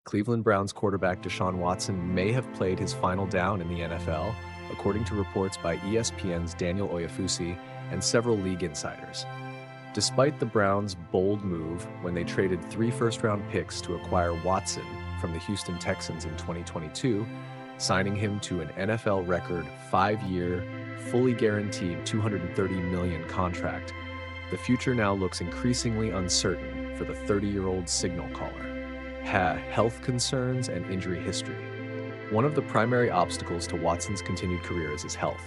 Cleveland Browns quarterback Deshaun Watson may have played his final down in the NFL, according to reports by ESPN's Daniel Oyefusi and several league insiders. Despite the Browns' bold move when they traded 3 first-round picks to acquire Watson from the Houston Texans in 2022, signing him to an NFL record 5-year, fully guaranteed $230 million contract, the future now looks increasingly uncertain for the 30-year-old signal caller. Health concerns and injury history. One of the primary obstacles to Watson's continued career is his health.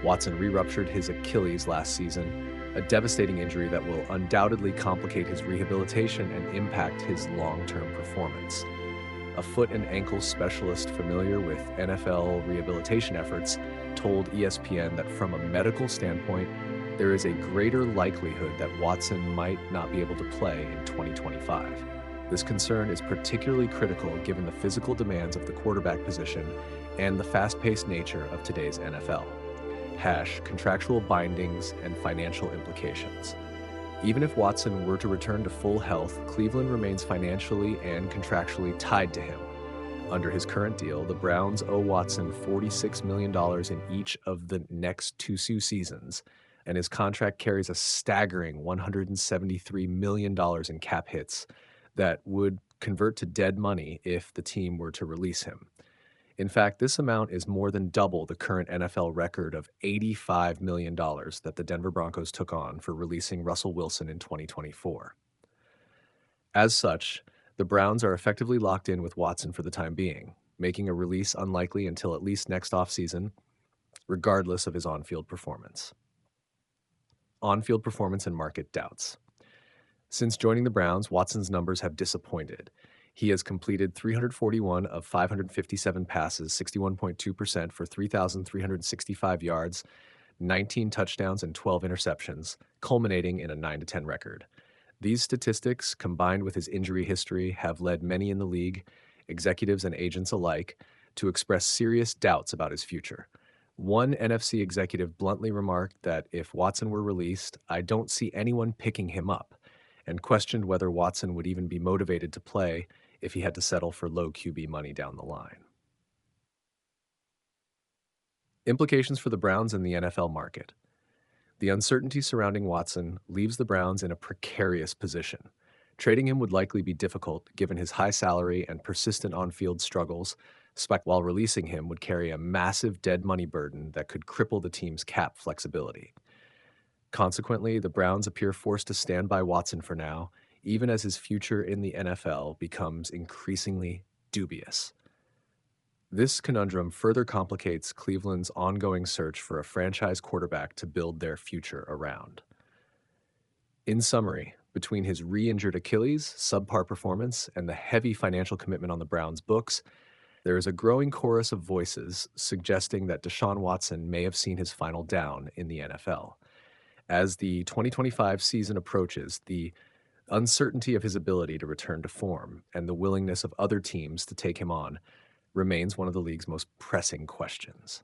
Watson re-ruptured his Achilles last season, a devastating injury that will undoubtedly complicate his rehabilitation and impact his long-term performance. A foot and ankle specialist familiar with NFL rehabilitation efforts told ESPN that from a medical standpoint, there is a greater likelihood that Watson might not be able to play in 2025. This concern is particularly critical given the physical demands of the quarterback position and the fast-paced nature of today's NFL. Contractual bindings and financial implications. Even if Watson were to return to full health, Cleveland remains financially and contractually tied to him. Under his current deal, the Browns owe Watson $46 million in each of the next 2 seasons, and his contract carries a staggering $173 million in cap hits that would convert to dead money if the team were to release him. In fact, this amount is more than double the current NFL record of $85 million that the Denver Broncos took on for releasing Russell Wilson in 2024. As such, the Browns are effectively locked in with Watson for the time being, making a release unlikely until at least next offseason, regardless of his on-field performance. On-field performance and market doubts. Since joining the Browns, Watson's numbers have disappointed. He has completed 341 of 557 passes, 61.2% for 3,365 yards, 19 touchdowns, and 12 interceptions, culminating in a 9-10 record. These statistics, combined with his injury history, have led many in the league, executives and agents alike, to express serious doubts about his future. One NFC executive bluntly remarked that if Watson were released, "I don't see anyone picking him up," and questioned whether Watson would even be motivated to play if he had to settle for low QB money down the line. Implications for the Browns and the NFL market. The uncertainty surrounding Watson leaves the Browns in a precarious position. Trading him would likely be difficult given his high salary and persistent on-field struggles, while releasing him would carry a massive dead money burden that could cripple the team's cap flexibility. Consequently, the Browns appear forced to stand by Watson for now, even as his future in the NFL becomes increasingly dubious. This conundrum further complicates Cleveland's ongoing search for a franchise quarterback to build their future around. In summary, between his re-injured Achilles, subpar performance, and the heavy financial commitment on the Browns' books, there is a growing chorus of voices suggesting that Deshaun Watson may have seen his final down in the NFL. As the 2025 season approaches, the uncertainty of his ability to return to form and the willingness of other teams to take him on remains one of the league's most pressing questions.